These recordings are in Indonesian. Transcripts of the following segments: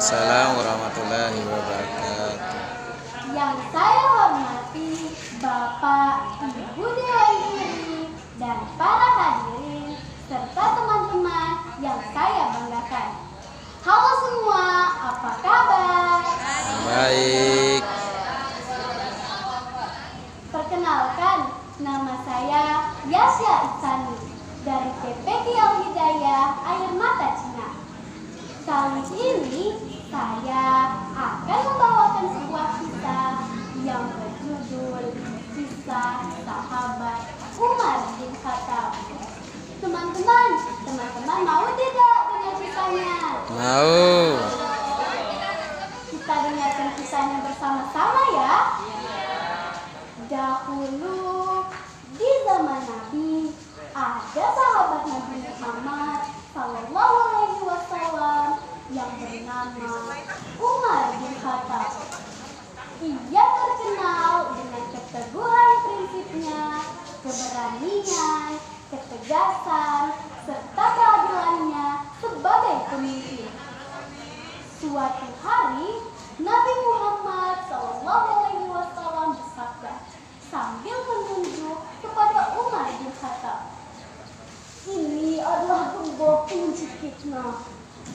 Waalaikumsalam warahmatullahi wabarakatuh. Yang saya hormati Bapak, Ibu Dewan Juri, dan para hadirin, serta teman-teman yang saya banggakan. Halo semua, apa kabar? Baik. Perkenalkan, nama saya Yasya Iksani dari TPQ Al-Hidayah Air Mata Cina. Kali ini saya akan membawakan sebuah kisah yang berjudul Kisah Sahabat Umar bin Khattab. Teman-teman mau tidak dengar kisahnya? Mau. Kita dengarkan kisahnya bersama-sama ya. Dahulu di zaman Nabi ada sahabat Nabi Muhammad Sallallahu Alaihi Wasallam yang bernama Umar bin Khattab. Ia terkenal dengan keteguhan prinsipnya, keberanian, ketegasan, serta keadilannya sebagai pemimpin. Suatu hari, Nabi Muhammad SAW bersabda sambil menunjuk kepada Umar bin Khattab, "Ini adalah gembok pengunci fitnah.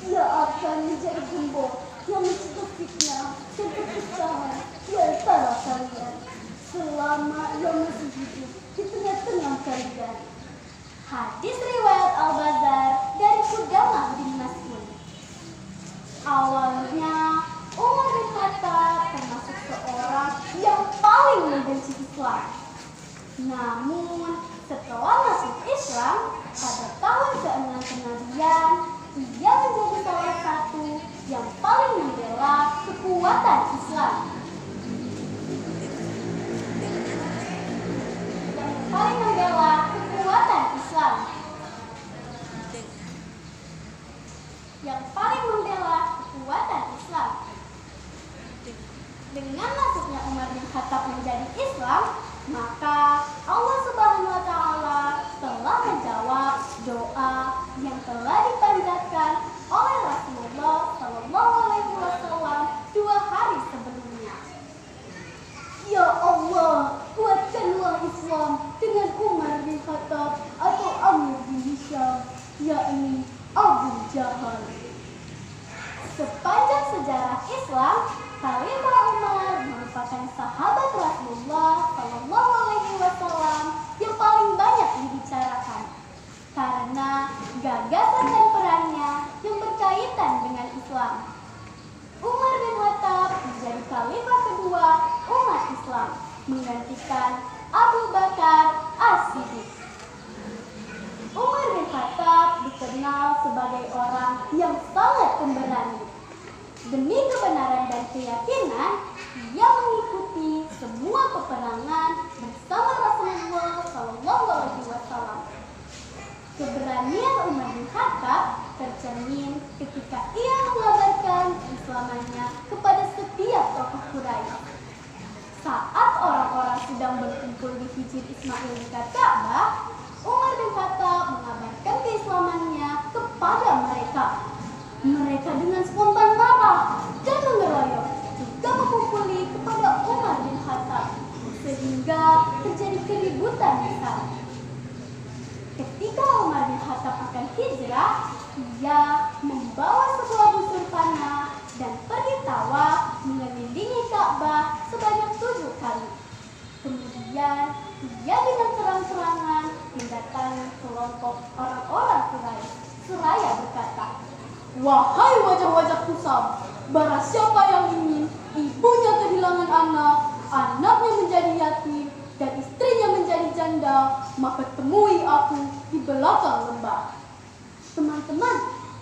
Ia akan menjadi gembok yang mencegah fitnah dan perpecahan di antara kalian selama ia masih hidup di tengah-tengah kalian." Hadis riwayat Al-Bazar dari Qudamah bin Mas'ud. Awalnya Umar bin Khattab termasuk seorang yang paling membenci Islam. Namun setelah masuk Islam pada tahun ke-6 kenabian, ia menjadi salah satu yang paling membela kekuatan Islam. Dengan masuknya Umar bin Khattab menjadi Islam, maka Allah Subhanahu wa Ta'ala telah menjawab doa yang telah dipanjatkan oleh Rasulullah Sallallahu Alaihi Wasallam 2 hari sebelumnya. Ya Allah, kuatkanlah Islam dengan Umar bin Khattab atau Amr bin Hisham, yakni Abu Jahal. Sepanjang sejarah Islam, Khalifah Umar merupakan sahabat Rasulullah Sallallahu Alaihi Wasallam yang paling banyak dibicarakan karena gagasan dan perannya yang berkaitan dengan Islam. Umar bin Khattab menjadi khalifah kedua umat Islam, menggantikan Abu Bakar As-Siddiq. Umar bin Khattab dikenal sebagai orang yang sangat pemberani. Demi kebenaran dan keyakinan, ia mengikuti semua peperangan bersama Rasulullah Sallallahu Alaihi Wasallam. Keberanian Umar bin Khattab tercermin ketika ia mengabarkan keislamannya kepada setiap tokoh Quraisy. Saat orang-orang sedang berkumpul di Hijr Ismail dekat Ka'bah, Umar bin Khattab mengabarkan keislamannya kepada mereka. Mereka dengan spontan marah dan mengeroyok, juga memukuli kepada Umar bin Khattab, sehingga terjadi keributan besar. Ketika Umar bin Khattab akan hijrah, ia membawa sebuah busur panah dan pergi tawaf mengelilingi Ka'bah sebanyak 7 kali. Kemudian ia dengan terang-terangan mendatangi kelompok orang-orang Quraisy seraya berkata, "Wahai wajah-wajah kusam, barang siapa yang ingin ibunya kehilangan anak, anaknya menjadi yatim, dan istrinya menjadi janda, maka temui aku di belakang lembah." Teman-teman,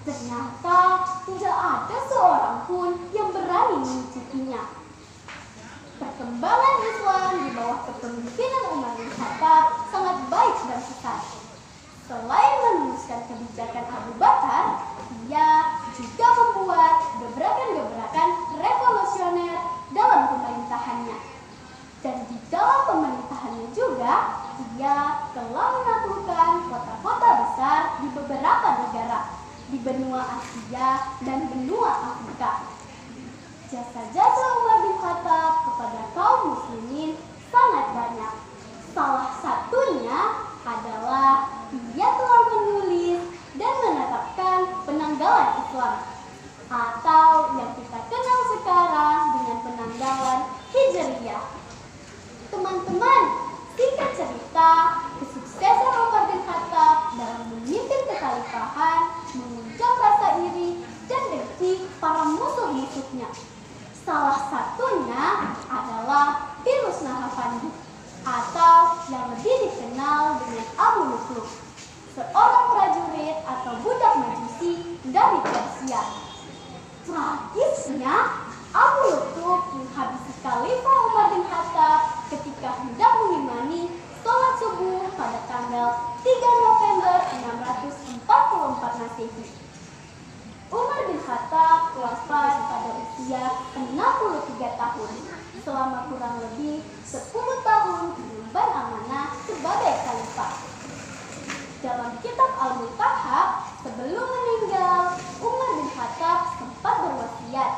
ternyata tidak ada seorang pun yang berani mencicipinya. Perkembangan Islam di bawah kepemimpinan Umar bin Khattab sangat baik dan pesat. Selain meneruskan kebijakan Abu Bakar, ia juga membuat gebrakan-gebrakan revolusioner dalam pemerintahannya. Dan di dalam pemerintahannya juga, ia telah menaklukkan kota-kota besar di beberapa negara, di benua Asia dan benua Afrika. Jasa-jasa Umar bin Khattab kepada kaum muslimin sangat banyak. Salah satunya adalah ia telah menulis dan menetapkan penanggalan Islam, atau yang kita kenal sekarang dengan penanggalan Hijriyah. Teman-teman, singkat cerita, kesuksesan Umar bin Khattab dalam memimpin kekhalifahan mengundang rasa iri dan dengki para musuh-musuhnya. Salah satunya adalah virus Nahapandi, atau yang lebih dikenal dengan Abu Lutluk, seorang prajurit atau budak majusi dari Persia. Tragisnya, Abu Lutluk menghabisi Khalifah Umar bin Khattab ketika hendak mengimani sholat subuh pada tanggal 3 November 644 Masehi. Umar bin Khattab wafat pada usia 63 tahun, selama kurang lebih 10 tahun mengemban amanah sebagai khalifah. Dalam kitab Al-Mutahhab, sebelum meninggal, Umar bin Khattab sempat berwasiat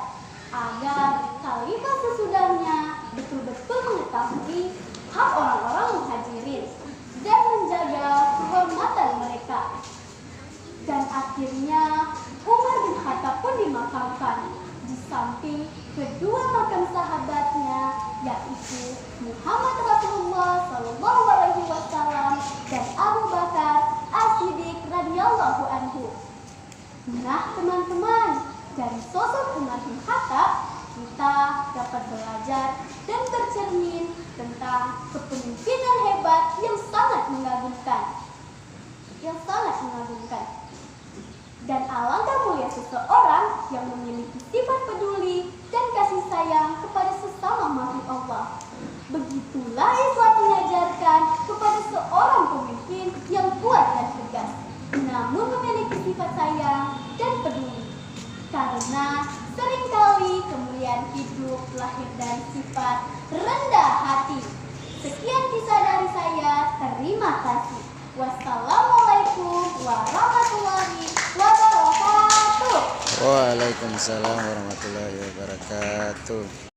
agar khalifah sesudahnya betul-betul mengetahui hak orang-orang muhajirin dan menjaga kehormatan mereka. Dan akhirnya Umar bin Khattab pun dimakamkan di samping kedua makam sahabatnya, yaitu Muhammad Rasulullah SAW dan Abu Bakar As-Siddiq radhiyallahu anhu. Nah, teman-teman, dari sosok Umar bin Khattab kita dapat belajar dan bercermin tentang kepemimpinan hebat yang sangat mengagumkan. Dan alangkah mulia seseorang yang memiliki sifat peduli dan kasih sayang kepada sesama makhluk Allah. Begitulah Islam mengajarkan kepada seorang pemimpin yang kuat dan tegas, namun memiliki sifat sayang dan peduli. Karena seringkali kemuliaan hidup lahir dari sifat rendah hati. Sekian kisah dari saya, terima kasih. Wassalamualaikum warahmatullahi wabarakatuh. Waalaikumsalam warahmatullahi wabarakatuh.